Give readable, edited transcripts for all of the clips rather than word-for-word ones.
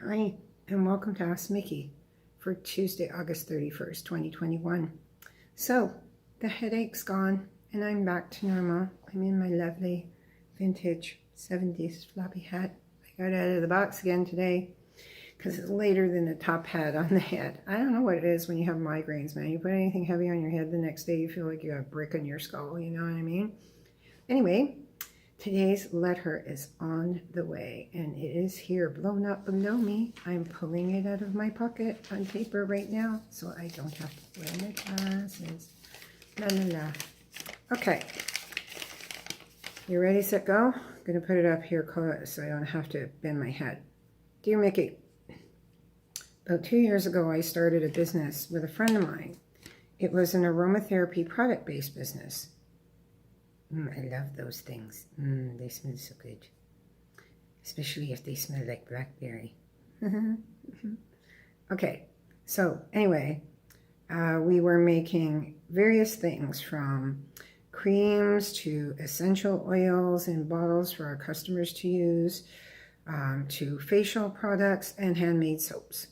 Hi, and welcome to Askmiki for Tuesday, August 31st, 2021. So, the headache's gone, and I'm back to normal. I'm in my lovely vintage 70s floppy hat. I got out of the box again today because it's later than the top hat on the head. I don't know what it is when you have migraines, man. You put anything heavy on your head, the next day you feel like you got a brick in your skull, you know what I mean? Anyway, today's letter is on the way, and it is here, blown up below me. I'm pulling it out of my pocket on paper right now, so I don't have to wear my glasses. La la la. Okay. You ready, set, go? I'm going to put it up here so I don't have to bend my head. Dear Mickey, about 2 years ago, I started a business with a friend of mine. It was an aromatherapy product-based business. I love those things. They smell so good. Especially if they smell like blackberry. Okay, so anyway, we were making various things from creams to essential oils in bottles for our customers to use, to facial products and handmade soaps.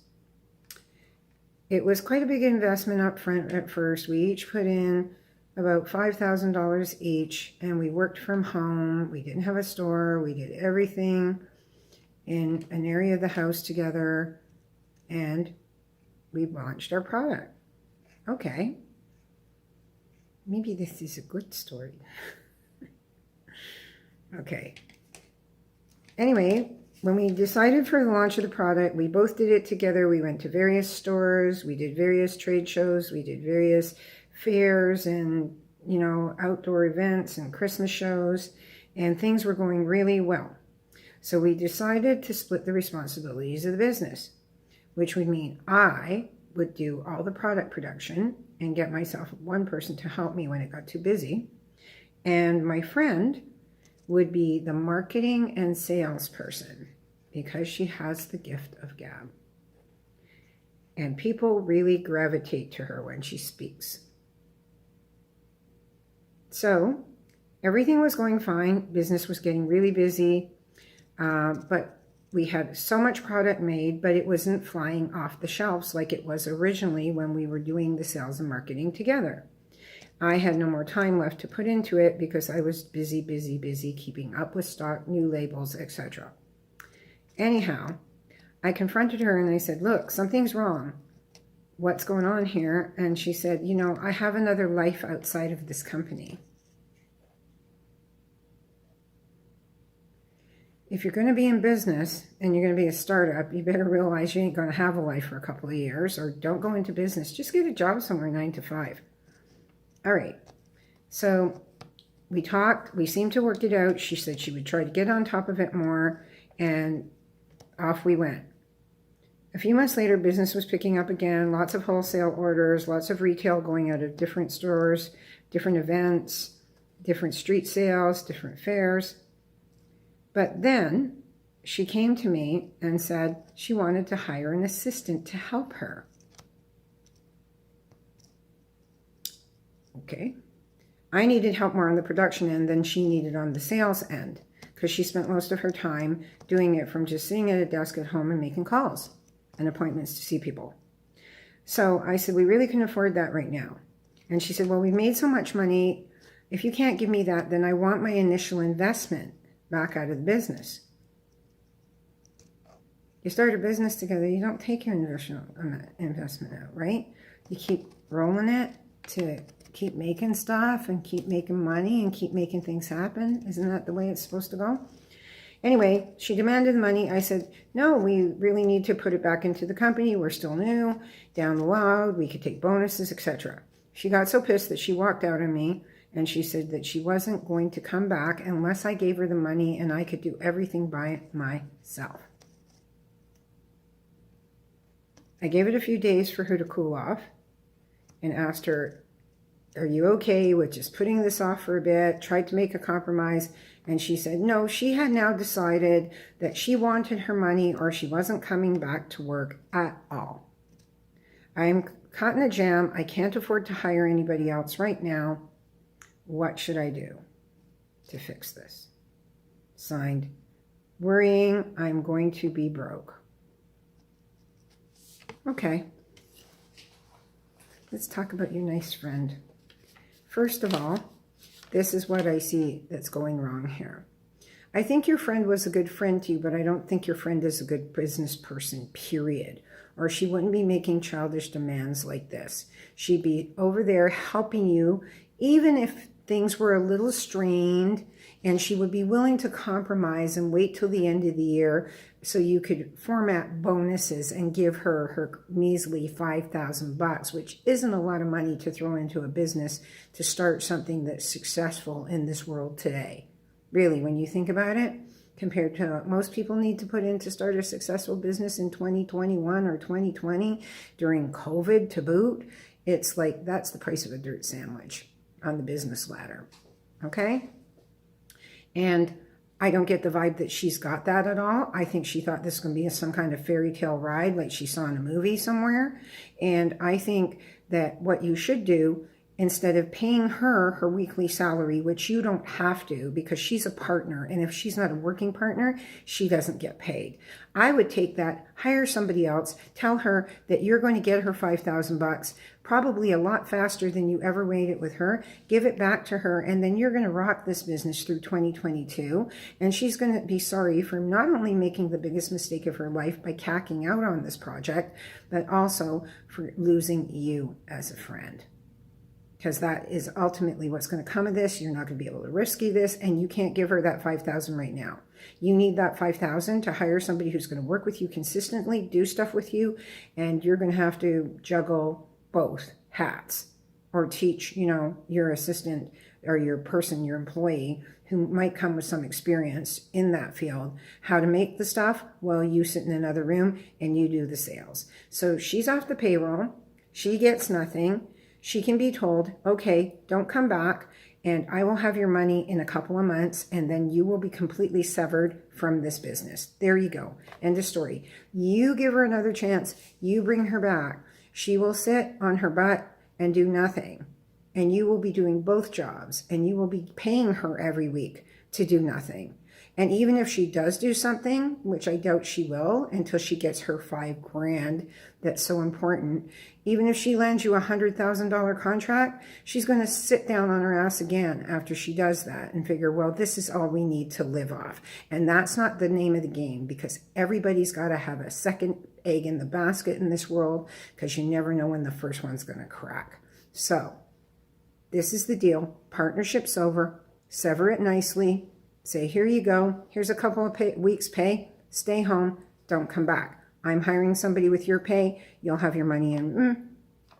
It was quite a big investment up front at first. We each put in about $5,000 each, and we worked from home. We didn't have a store. We did everything in an area of the house together, and we launched our product. Okay, maybe this is a good story. Okay. Anyway, when we decided for the launch of the product, we both did it together. We went to various stores. We did various trade shows. We did various fairs and, outdoor events and Christmas shows, and things were going really well. So we decided to split the responsibilities of the business, which would mean I would do all the product production and get myself one person to help me when it got too busy. And my friend would be the marketing and sales person because she has the gift of gab. And people really gravitate to her when she speaks. So everything was going fine. Business was getting really busy, but we had so much product made, but it wasn't flying off the shelves like it was originally when we were doing the sales and marketing together. I had no more time left to put into it because I was busy keeping up with stock, new labels, etc. Anyhow, I confronted her and I said, look, something's wrong. What's going on here? And she said, I have another life outside of this company. If you're going to be in business and you're going to be a startup, you better realize you ain't going to have a life for a couple of years, or don't go into business. Just get a job somewhere 9 to 5. All right. So we talked. We seemed to work it out. She said she would try to get on top of it more, and off we went. A few months later, business was picking up again, lots of wholesale orders, lots of retail going out of different stores, different events, different street sales, different fairs. But then she came to me and said she wanted to hire an assistant to help her. Okay. I needed help more on the production end than she needed on the sales end because she spent most of her time doing it from just sitting at a desk at home and making calls and appointments to see people. So I said, we really can afford that right now. And she said, well, we've made so much money. If you can't give me that, then I want my initial investment back out of the business. You start a business together, you don't take your initial investment out, right? You keep rolling it to keep making stuff and keep making money and keep making things happen. Isn't that the way it's supposed to go? Anyway, she demanded the money. I said, no, we really need to put it back into the company. We're still new. Down the road, we could take bonuses, etc. She got so pissed that she walked out on me, and she said that she wasn't going to come back unless I gave her the money and I could do everything by myself. I gave it a few days for her to cool off and asked her, are you okay with just putting this off for a bit? Tried to make a compromise, and she said no, she had now decided that she wanted her money or she wasn't coming back to work at all. I'm caught in a jam. I can't afford to hire anybody else right now. What should I do to fix this? Signed, worrying I'm going to be broke. Okay. Let's talk about your nice friend. First of all, this is what I see that's going wrong here. I think your friend was a good friend to you, but I don't think your friend is a good business person, period. Or she wouldn't be making childish demands like this. She'd be over there helping you, even if things were a little strained, and she would be willing to compromise and wait till the end of the year so you could format bonuses and give her her measly $5,000, which isn't a lot of money to throw into a business to start something that's successful in this world today. Really, when you think about it, compared to what most people need to put in to start a successful business in 2021 or 2020 during COVID to boot, it's like that's the price of a dirt sandwich on the business ladder. Okay? And I don't get the vibe that she's got that at all. I think she thought this was going to be some kind of fairy tale ride like she saw in a movie somewhere. And I think that what you should do, instead of paying her her weekly salary, which you don't have to because she's a partner, and if she's not a working partner, she doesn't get paid. I would take that, hire somebody else, tell her that you're going to get her $5,000, probably a lot faster than you ever made it with her, give it back to her, and then you're going to rock this business through 2022, and she's going to be sorry for not only making the biggest mistake of her life by cacking out on this project, but also for losing you as a friend. Because that is ultimately what's going to come of this. You're not going to be able to risky this, and you can't give her that $5,000 right now. You need that $5,000 to hire somebody who's going to work with you consistently, do stuff with you, and you're going to have to juggle both hats or teach, your assistant or your person, your employee who might come with some experience in that field, how to make the stuff while you sit in another room and you do the sales. So she's off the payroll. She gets nothing. She can be told, okay, don't come back, and I will have your money in a couple of months, and then you will be completely severed from this business. There you go. End of story. You give her another chance. You bring her back. She will sit on her butt and do nothing, and you will be doing both jobs, and you will be paying her every week to do nothing. And even if she does do something, which I doubt she will until she gets her $5,000 that's so important, even if she lands you a $100,000 contract, she's going to sit down on her ass again after she does that and figure, well, this is all we need to live off. And that's not the name of the game, because everybody's got to have a second egg in the basket in this world, because you never know when the first one's going to crack. So this is the deal. Partnership's over. Sever it nicely. Say, here you go. Here's a couple of weeks pay. Stay home. Don't come back. I'm hiring somebody with your pay. You'll have your money in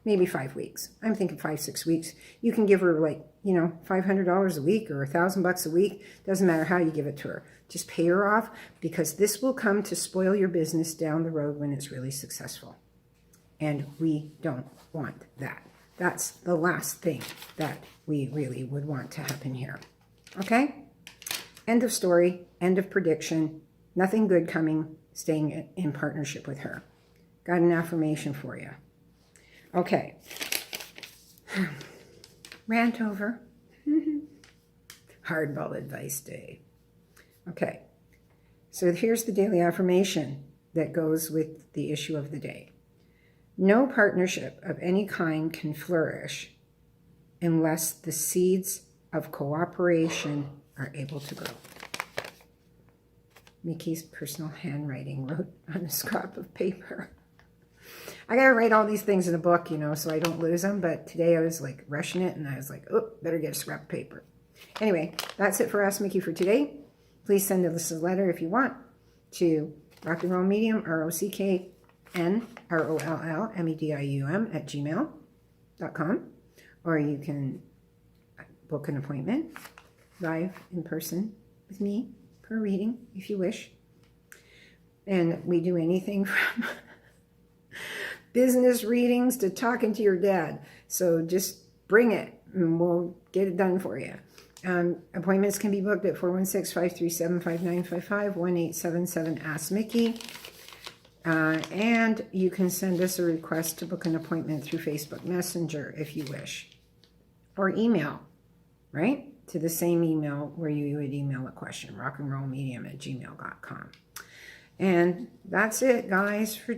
maybe 5 weeks. I'm thinking 5-6 weeks. You can give her like, $500 a week or $1,000 a week. Doesn't matter how you give it to her. Just pay her off, because this will come to spoil your business down the road when it's really successful. And we don't want that. That's the last thing that we really would want to happen here. Okay? End of story, end of prediction, nothing good coming, staying in partnership with her. Got an affirmation for you. Okay. Rant over. Hardball advice day. Okay. So here's the daily affirmation that goes with the issue of the day. No partnership of any kind can flourish unless the seeds of cooperation are able to grow. Mickey's personal handwriting, wrote on a scrap of paper. I gotta write all these things in a book, so I don't lose them, but today I was like rushing it, and I was like, oh, better get a scrap of paper. Anyway, that's it for Ask Mickey for today. Please send us a letter if you want to Rock and Roll Medium, ROCKNROLLMEDIUM @gmail.com, or you can book an appointment live in person with me for a reading if you wish. And we do anything from business readings to talking to your dad. So just bring it and we'll get it done for you. Appointments can be booked at 416-537-5955, 1-877-ASK-MICKEY. And you can send us a request to book an appointment through Facebook Messenger if you wish. Or email, right? To the same email where you would email a question, rockandrollmedium@gmail.com. And that's it, guys, for